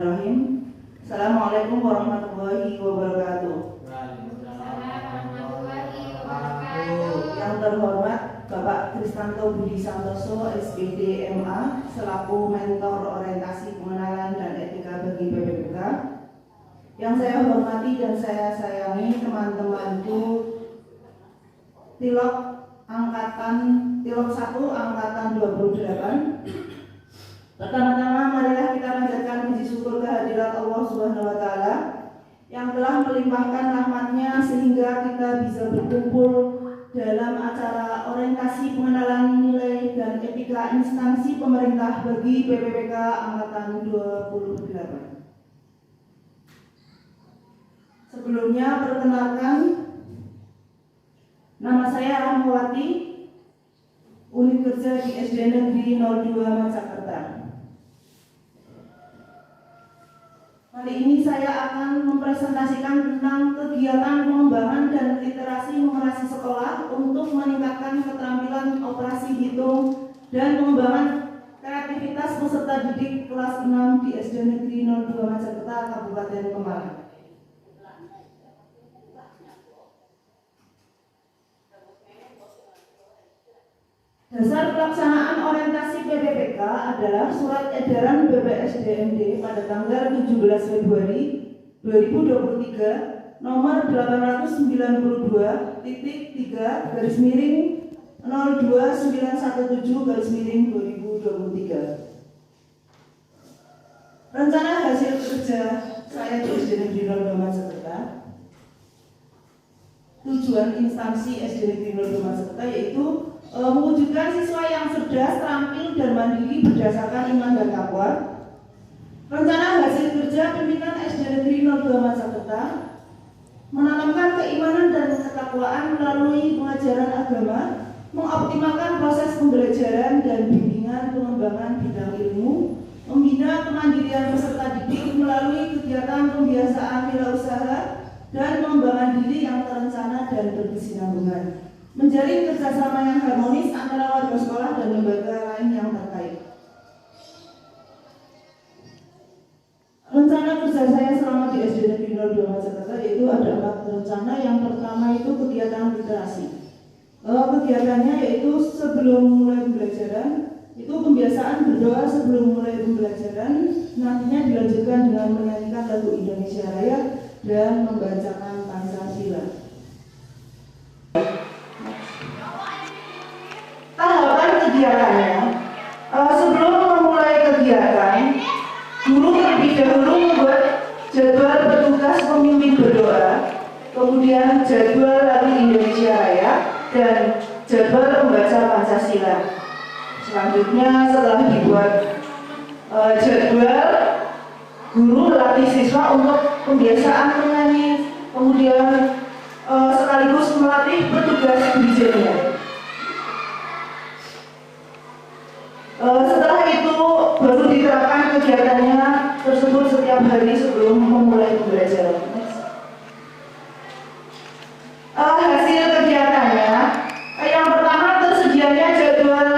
Bismillahirrahmanirrahim. Assalamualaikum warahmatullahi wabarakatuh. Yang terhormat Bapak Kristanto Budi Santoso, SPD MA, selaku Mentor Orientasi Pengenalan dan Etika bagi BPPK. Yang saya hormati dan saya sayangi teman-temanku Tilok 1 Angkatan 28. Pertama-tama marilah kita panjatkan puji syukur kehadirat Allah Subhanahu wa taala yang telah melimpahkan rahmat-Nya sehingga kita bisa berkumpul dalam acara orientasi pengenalan nilai dan etika instansi pemerintah bagi BPPK angkatan 28. Sebelumnya perkenalkan, nama saya Rahmawati, unit kerja di SD Negeri 02 Macakerta. Kali ini saya akan mempresentasikan tentang kegiatan pengembangan dan literasi numerasi sekolah untuk meningkatkan keterampilan operasi hitung dan pengembangan kreativitas peserta didik kelas 6 di SD Negeri 02 Macakerta, Kabupaten Pemalang. Dasar pelaksanaan orientasi BPPK adalah Surat Edaran BPSDMD pada tanggal 17 Februari 2023 nomor 809/02917/2023. Rencana hasil kerja saya di SD Negeri 02 Macakerta. Tujuan instansi SD Negeri 02 Macakerta yaitu mewujudkan siswa yang cerdas, terampil, dan mandiri berdasarkan iman dan takwa. Rencana hasil kerja pimpinan SD Negeri 02 Macakerta menanamkan keimanan dan ketakwaan melalui pengajaran agama, mengoptimalkan proses pembelajaran dan bimbingan pengembangan bidang ilmu, membina kemandirian peserta didik melalui kegiatan pembiasaan wirausaha dan pengembangan diri yang terencana dan berkesinambungan, menjalin kerjasama yang harmonis antara warga sekolah dan lembaga lain yang terkait. Rencana kerja saya selama di SD Negeri 02 Macakerta yaitu ada 4 rencana. Yang pertama itu kegiatan literasi. Kegiatannya yaitu sebelum mulai pembelajaran, itu pembiasaan berdoa sebelum mulai pembelajaran, nantinya dilanjutkan dengan menyanyikan lagu Indonesia Raya dan membacakan Pancasila. Tahapan kegiatannya, sebelum memulai kegiatan, guru terlebih dahulu membuat jadwal petugas pemimpin berdoa, kemudian jadwal lagu Indonesia Raya, dan jadwal membaca Pancasila. Selanjutnya setelah dibuat jadwal, guru latih siswa untuk pembiasaan menyanyi, kemudian sekaligus melatih petugas dirijennya. Setelah itu baru diterapkan kegiatannya tersebut setiap hari sebelum memulai pembelajaran. Hasil kegiatannya, yang pertama tersedianya jadwal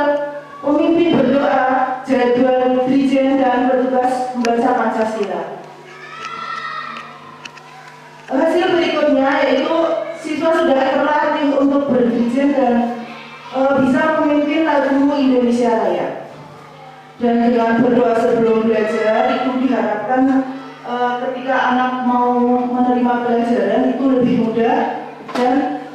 pemimpin berdoa, jadwal dirijen dan petugas membaca Pancasila. Hasil berikutnya yaitu siswa sudah terlatih untuk berdirijen dan bisa memimpin lagu Indonesia Raya. Dan dengan berdoa sebelum belajar itu diharapkan ketika anak mau menerima pelajaran itu lebih mudah, dan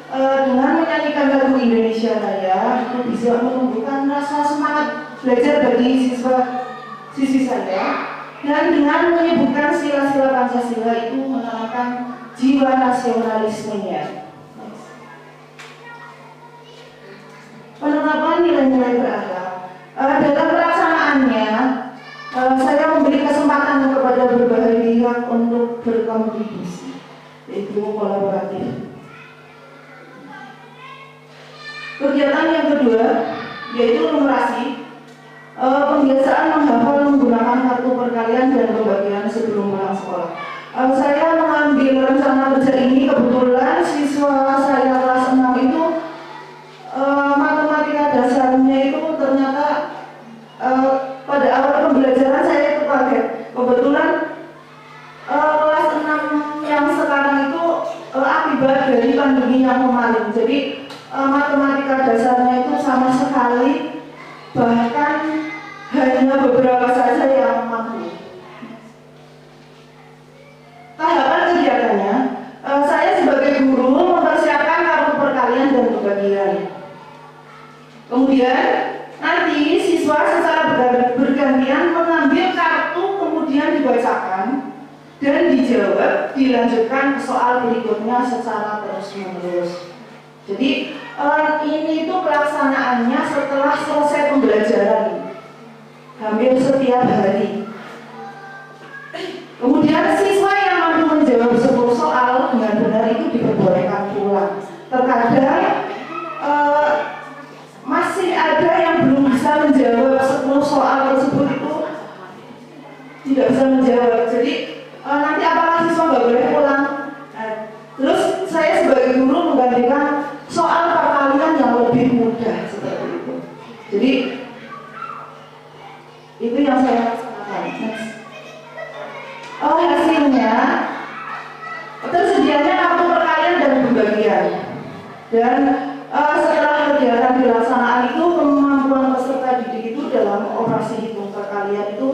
dengan menyanyikan lagu Indonesia Raya itu bisa menumbuhkan rasa semangat belajar bagi siswa-siswi saya, dan dengan menyebutkan sila-sila Pancasila itu menanamkan jiwa nasionalismenya. Penerapan nilai-nilai berakhlak. Dalam pelaksanaannya, saya memberi kesempatan kepada berbagai pihak untuk berkontribusi, yaitu kolaboratif. Kegiatan yang kedua yaitu numerasi, pembiasaan menghafal menggunakan kartu perkalian dan pembagian sebelum pulang sekolah. Saya mengambil rencana kerja ini kebetulan siswa saya kelas 6 itu matematika dasarnya itu ternyata pada awal pembelajaran saya itu kaget. Kebetulan sekali, bahkan hanya beberapa saja yang mampu. Tahapan kegiatannya, saya sebagai guru mempersiapkan kartu perkalian dan pembagian. Kemudian nanti siswa secara bergantian mengambil kartu, kemudian dibacakan dan dijawab, dilanjutkan ke soal berikutnya secara terus-menerus. Jadi ini itu pelaksanaannya setelah selesai pembelajaran hampir setiap hari. Kemudian siswa yang mampu menjawab 10 soal dengan benar itu diperbolehkan pulang. Terkadang masih ada yang belum bisa menjawab 10 soal tersebut, itu tidak bisa menjawab. Jadi nanti apakah siswa nggak boleh pulang? Terus saya sebagai guru menggantikan soal perkalian yang lebih mudah seperti itu. Jadi itu yang saya laksanakan. Hasilnya tersedianya kartu perkalian dan pembagian. Dan setelah kegiatan dilaksanaan itu, kemampuan peserta didik itu dalam operasi hitung perkalian itu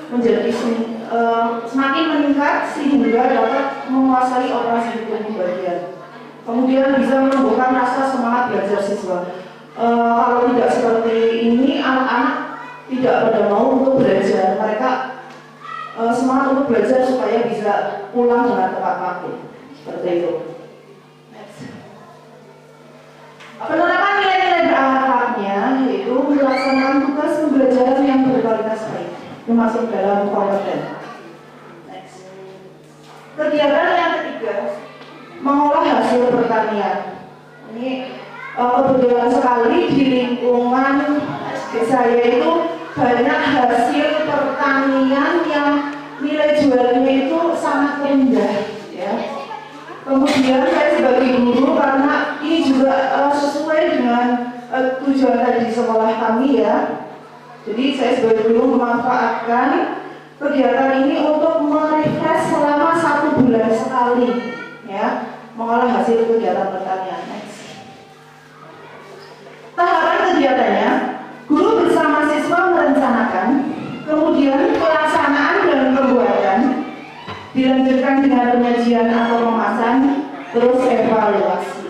menjadi semakin meningkat sehingga dapat menguasai operasi hitung pembagian. Kemudian bisa menumbuhkan rasa semangat belajar siswa. Kalau tidak seperti ini, anak-anak tidak pada mau untuk belajar. Mereka semangat untuk belajar supaya bisa pulang dengan tepat waktu. Seperti itu. Penerapan nilai-nilai berakhlaknya yaitu melaksanakan tugas pembelajaran yang berkualitas baik, termasuk dalam kompeten. Kegiatan yang ketiga, mengolah hasil pertanian. Ini kebetulan sekali di lingkungan SD saya itu banyak hasil pertanian yang nilai jualnya itu sangat rendah, ya. Kemudian saya sebagai guru, karena ini juga sesuai dengan tujuan tadi sekolah kami, ya. Jadi saya sebagai guru memanfaatkan kegiatan ini untuk merefresh selama 1 bulan sekali, ya, mengolah hasil kegiatan pertanian. Tahapan kegiatannya, guru bersama siswa merencanakan, kemudian pelaksanaan dan pembuatan, dilanjutkan dengan penyajian atau pemasan, terus evaluasi.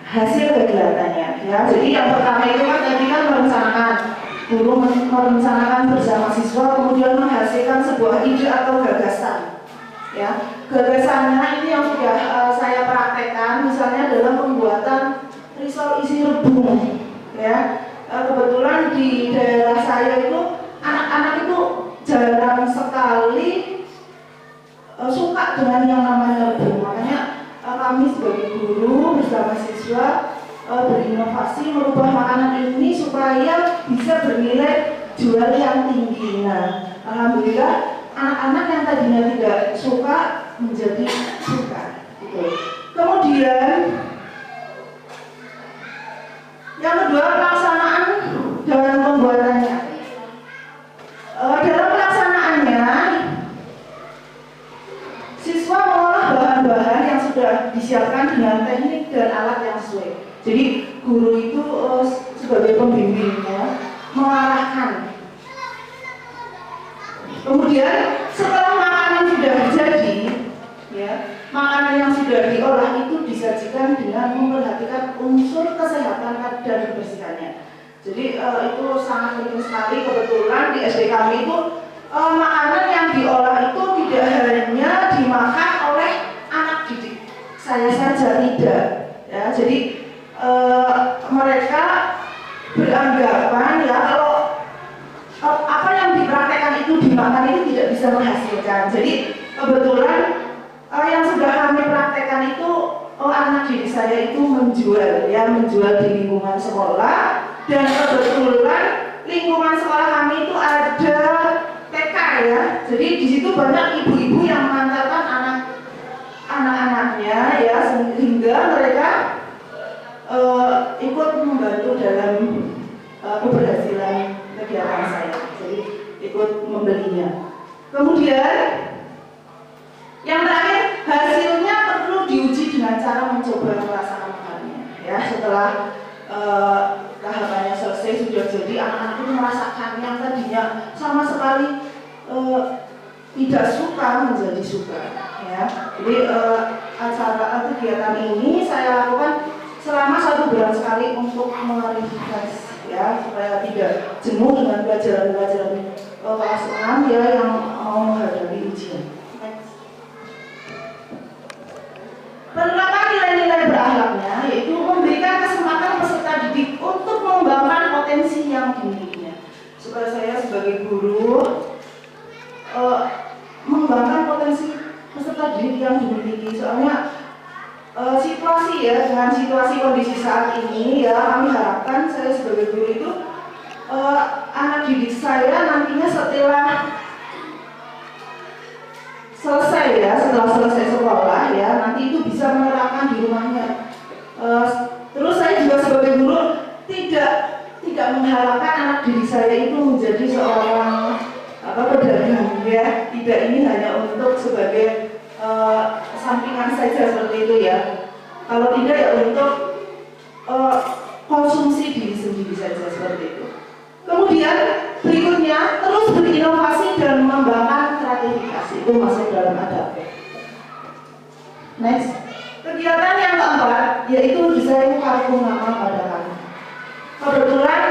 Hasil kegiatannya, ya. Jadi yang pertama itu kan tadi kan merencanakan, guru merencanakan bersama siswa, kemudian menghasilkan sebuah ide atau gagasan, ya. Gagasannya ini yang sudah saya praktekkan, misalnya dalam pembuatan risol isi rebung, ya. Kebetulan di daerah saya itu anak-anak itu jarang sekali suka dengan yang namanya rebung. Makanya kami sebagai guru bersama siswa berinovasi merubah makanan ini supaya bisa bernilai jual yang tinggi. Nah, alhamdulillah anak-anak yang tadinya tidak suka menjadi suka. Gitu. Kemudian yang kedua, pelaksanaan dan pembuatannya. Dalam pelaksanaannya, siswa mengolah bahan-bahan yang sudah disiapkan dengan teknik dan alat yang sesuai. Jadi guru itu sebagai pembimbingnya mengarahkan. Kemudian setelah makanan sudah jadi, ya, makanan yang sudah diolah itu disajikan dengan memperhatikan unsur kesehatan dan kebersihannya. Jadi itu sangat penting sekali. Kebetulan di SD kami itu makanan yang diolah itu tidak hanya dimakan oleh anak didik saya saja, tidak, ya. Jadi mereka beranggapan, ya, kalau apa yang dipraktekkan itu dimakan itu tidak bisa menghasilkan. Jadi kebetulan yang sudah kami praktekkan itu anak didik saya itu menjual, ya, menjual di lingkungan sekolah. Dan kebetulan lingkungan sekolah kami itu ada TK, ya. Jadi di situ banyak ibu-ibu yang mengantarkan anak-anaknya, ya, sehingga mereka ikut membantu dalam keberhasilan kegiatan saya. Jadi ikut membelinya. Kemudian yang terakhir, hasilnya perlu diuji dengan cara mencoba merasakan makannya, ya. Setelah tahapannya selesai sudah jadi, anak-anak itu merasakan yang tadinya sama sekali tidak suka menjadi suka, ya. Jadi acara kegiatan ini saya lakukan selama 1 bulan sekali untuk merefresh, ya, supaya tidak jenuh dengan pelajaran-pelajaran kelas 6 ya yang mau menghadapi ujian. Penerapan nilai-nilai berakhlaknya yaitu memberikan kesempatan peserta didik untuk mengembangkan potensi yang dimilikinya. Supaya saya sebagai guru mengembangkan potensi peserta didik yang dimiliki. Soalnya situasi ya, dengan situasi kondisi saat ini ya, kami harapkan saya sebagai guru itu anak didik saya nantinya setelah selesai sekolah ya, nanti itu bisa menerapkan di rumahnya. Terus saya juga sebagai guru tidak mengharapkan anak didik saya itu menjadi seorang pedagang ya. Tidak, ini hanya untuk sebagai sampingan saja seperti itu ya. Kalau tidak ya untuk konsumsi diri sendiri saja seperti itu. Kemudian berikutnya terus berinovasi dan mengembangkan kreativitas, itu masuk dalam adab. Next, kegiatan yang keempat yaitu desain kartu nama pada kami. Kebetulan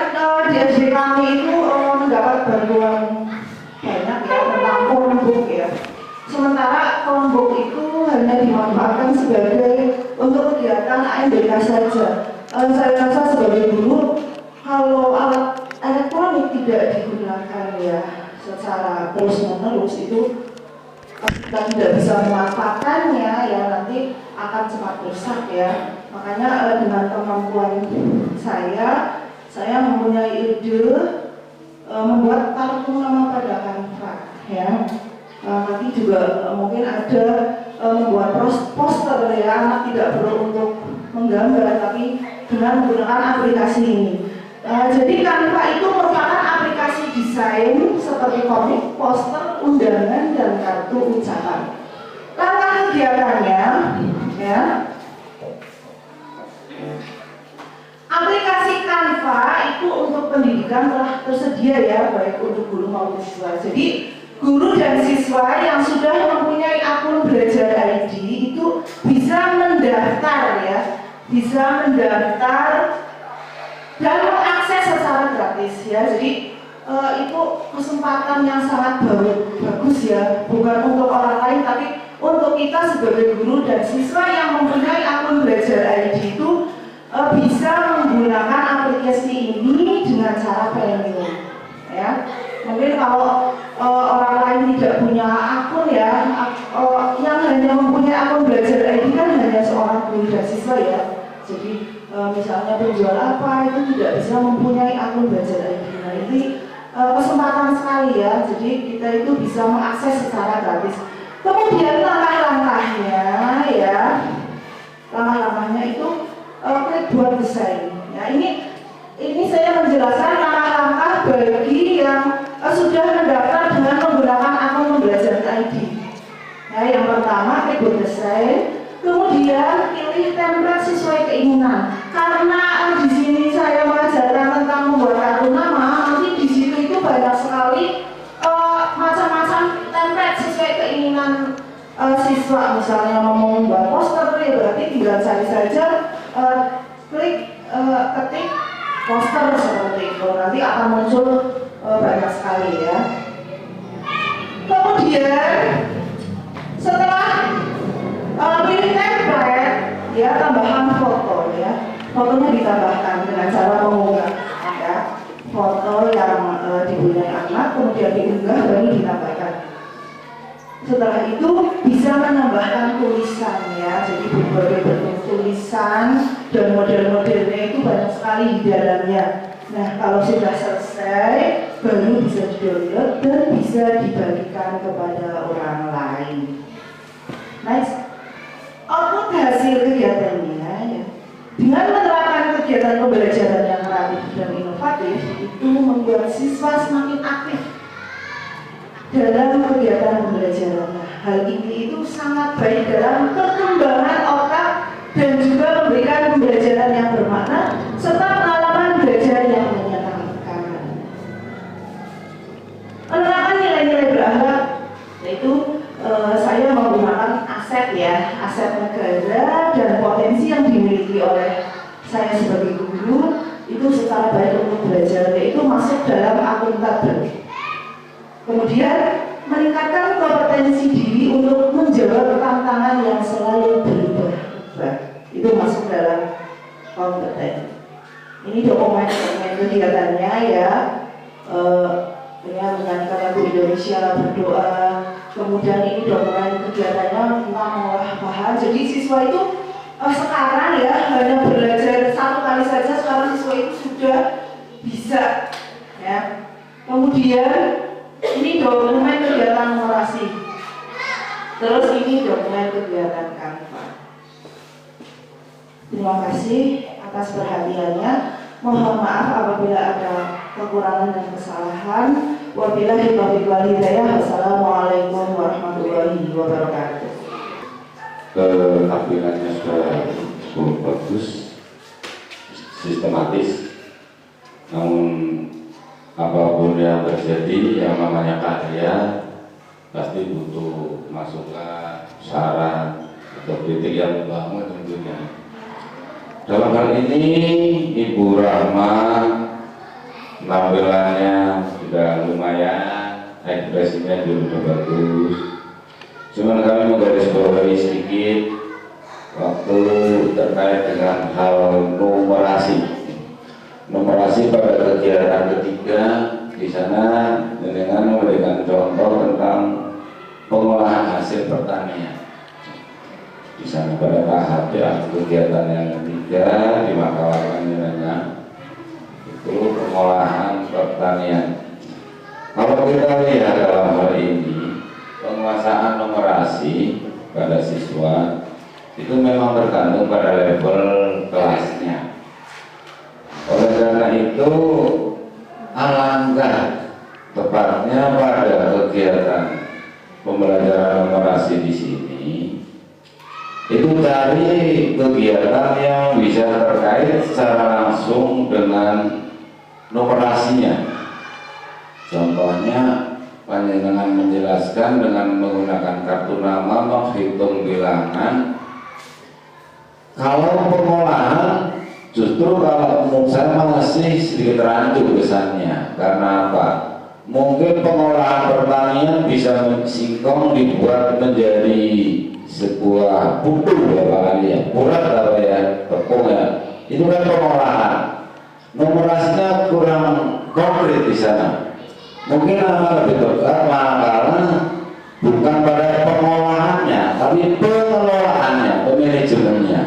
di SD kami itu mendapat bantuan banyak ya tentang Chromebook ya. Sementara Chromebook itu hanya dimanfaatkan sebagai untuk kegiatan AMBK saja. Saya rasa sebagai guru kalau alat elektronik tidak digunakan ya secara terus-menerus itu kita tidak bisa memanfaatkannya ya, nanti akan cepat rusak ya. Makanya dengan kemampuan saya mempunyai ide membuat kartu nama pada Canva ya. Nanti juga mungkin ada membuat poster ya, anak tidak perlu untuk menggambar tapi dengan menggunakan aplikasi ini. Jadi Canva itu merupakan aplikasi desain seperti komik, poster, undangan, dan kartu ucapan. Langkah kegiatannya, ya. Aplikasi Canva itu untuk pendidikan telah tersedia ya, baik untuk guru maupun siswa. Jadi guru dan siswa yang sudah mempunyai akun Belajar ID itu bisa mendaftar ya, dan mengakses secara gratis ya. Jadi itu kesempatan yang sangat bagus ya, bukan untuk orang lain tapi untuk kita sebagai guru dan siswa yang mempunyai akun Belajar ID itu bisa menggunakan aplikasi ini dengan cara premium ya. Mungkin kalau orang lain tidak punya akun ya, yang hanya mempunyai akun Belajar ID kan hanya seorang guru dan siswa ya. Jadi misalnya penjual apa itu tidak bisa mempunyai akun Belajar ID. Nah ini kesempatan sekali ya, jadi kita itu bisa mengakses secara gratis. Kemudian langkah-langkahnya ya, langkah-langkahnya itu klik buat desain. Ya ini saya menjelaskan langkah-langkah bagi yang sudah mendaftar dengan menggunakan akun Belajar ID. Nah yang pertama klik buat desain. Kemudian pilih template sesuai keinginan. Karena di sini saya mengajarkan tentang membuat kartu nama, nanti di situ itu banyak sekali macam-macam template sesuai keinginan siswa. Misalnya mau membuat poster, ya berarti tinggal cari saja, ketik poster seperti itu. Nanti akan muncul banyak sekali ya. Kemudian setelah pilih template ya, tambahan foto ya, fotonya ditambahkan dengan cara mengunggah ya, foto yang dipunyai anak kemudian diunggah baru ditambahkan. Setelah itu bisa menambahkan tulisan ya, jadi berbagai bentuk tulisan dan model-modelnya itu banyak sekali di dalamnya. Nah kalau sudah selesai baru bisa di-download dan bisa dibagikan kepada orang lain. Nice. Output hasil kegiatannya ya, dengan menerapkan kegiatan pembelajaran yang kreatif dan inovatif itu membuat siswa semakin aktif dalam kegiatan pembelajaran. Hal ini itu sangat baik dalam perkembangan otak dan juga memberikan pembelajaran yang bermakna serta pengalaman belajar yang menyenangkan. Menerapkan nilai-nilai berakhlak, yaitu saya menggunakan aset negara dan potensi yang dimiliki oleh saya sebagai guru itu secara baik untuk belajar, yaitu masuk dalam akuntabel. Kemudian meningkatkan kompetensi diri untuk menjawab tantangan yang selalu berubah-ubah, itu masuk dalam kompeten. Ini dokumen kegiatannya ya, dengan menyanyikan lagu Indonesia, berdoa. Kemudian ini dokumen kegiatannya tentang mengolah bahan. Jadi siswa itu sekarang ya hanya belajar satu kali saja, sekarang siswa itu sudah bisa ya. Kemudian ini dokumen kegiatan numerasi, terus ini dokumen kegiatan Canva. Terima kasih atas perhatiannya. Mohon maaf apabila ada kekurangan dan kesalahan. Wabillahi taufiq wal hidayah. Wassalamualaikum warahmatullahi wabarakatuh. Tampilannya sudah cukup bagus, sistematis, namun apapun yang terjadi yang namanya karya pasti butuh masukan, saran atau kritik yang membangun tentunya. Dalam hal ini Ibu Rahma tampilannya sudah lumayan, ekspresinya juga sudah bagus. Cuman kami menggarisbawahi sedikit waktu terkait dengan hal numerasi. Numerasi pada kegiatan ketiga di sana dengan memberikan contoh tentang pengolahan hasil pertanian. Di sana pada tahap kegiatan yang ketiga di makalah nilainya itu pengolahan pertanian. Kalau kita lihat dalam hal ini penguasaan numerasi pada siswa itu memang tergantung pada level kelasnya. Oleh karena itu alangkah tepatnya pada kegiatan pembelajaran numerasi di sini itu cari kegiatan yang bisa terkait secara langsung dengan numerasinya. Contohnya panjenengan menjelaskan dengan menggunakan kartu nama menghitung bilangan. Kalau pengolahan justru kalau menurut saya masih sedikit rancu kesannya. Karena apa? Mungkin pengolahan pertanian bisa singkong dibuat menjadi sebuah putu ya Pak Ali ya, bulat apa ya, tepung ya. Itu kan pengolahan. Numerasinya kurang konkret di sana. Mungkin lebih tepat manakala bukan pada pengolahannya, tapi pengelolaannya, manajemennya,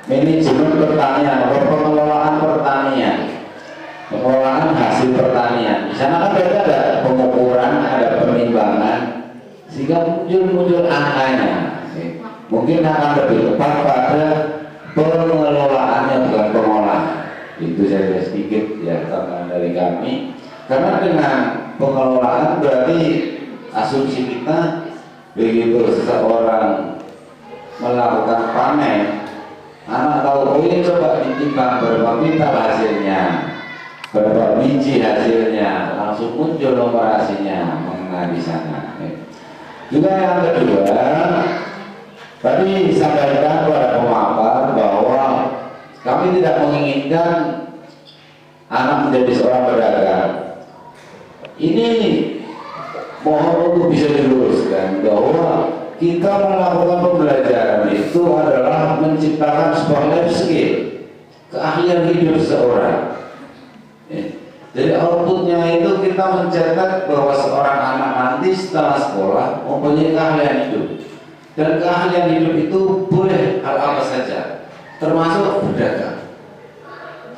manajemen pertanian atau pengelolaan pertanian, pengelolaan hasil pertanian. Di sana kan berarti ada pengukuran, ada penimbangan, sehingga muncul angkanya. Mungkin akan lebih tepat pada pengelolaannya bukan pengolahan. Itu saja sedikit ya tambahan dari kami. Karena dengan pengelolaan berarti asumsi kita begitu seseorang melakukan panen, anak tahu oh ini coba ditimbang berapa kuintal hasilnya, berapa biji hasilnya, langsung muncul numerasinya mengenai di sana. Juga yang kedua, tadi disampaikan kepada pemapar bahwa kami tidak menginginkan anak menjadi seorang pedagang. Ini mohon untuk bisa diluruskan bahwa kita melakukan pembelajaran itu adalah menciptakan sebuah life skill, keahlian hidup seseorang. Jadi outputnya itu kita mencetak bahwa seorang anak nanti setelah sekolah mempunyai keahlian hidup. Dan keahlian hidup itu boleh hal apa saja, termasuk berdagang.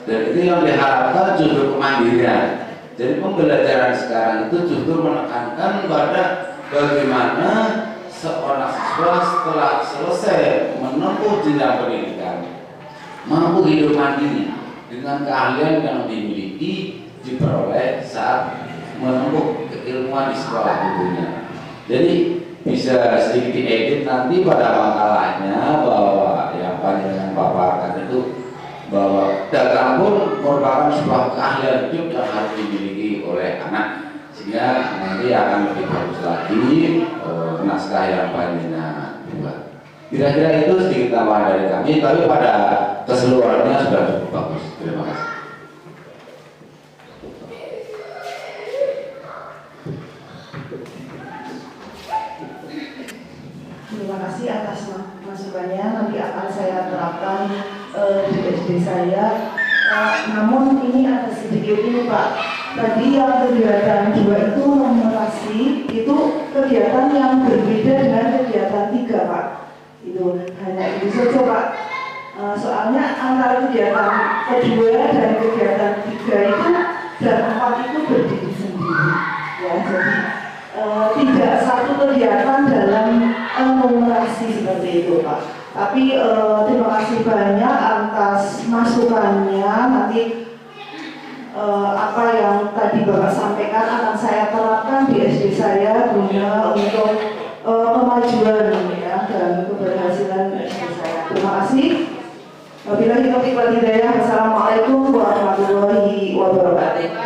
Dan itu yang diharapkan justru kemandirian. Jadi pembelajaran sekarang itu justru menekankan pada bagaimana seorang siswa setelah selesai menempuh jenjang pendidikan mampu hidup mandiri dengan keahlian yang dimiliki diperoleh saat menempuh keilmuan di sekolah tentunya. Jadi bisa sedikit diedit nanti pada makalahnya bahwa yang panjenengan paparkan itu bahwa dagang pun merupakan sebuah keahlian hidup yang harus dimiliki oleh anak, sehingga nanti akan lebih bagus lagi naskah yang panjenengan buat. Kira-kira itu sedikit tambahan dari kami, tapi pada keseluruhannya sudah cukup bagus. Terima kasih. Terima kasih atas masukannya. Nanti akan saya terapkan di SD saya. Namun ini ada sedikit ini Pak. Tadi yang kegiatan 2 itu numerasi, itu kegiatan yang berbeda dengan kegiatan 3 Pak. Itu hanya itu saja Pak. Soalnya antara kegiatan kedua dan kegiatan 3 itu dan 4 itu berdiri sendiri. Ya, jadi tidak satu kegiatan dalam numerasi seperti itu Pak. Tapi terima kasih banyak atas masukannya. Nanti apa yang tadi Bapak sampaikan akan saya terapkan di SD saya guna untuk kemajuan ya dan keberhasilan SD saya. Terima kasih. Wabillahi taufiq wal hidayah. Wassalamualaikum warahmatullahi wabarakatuh.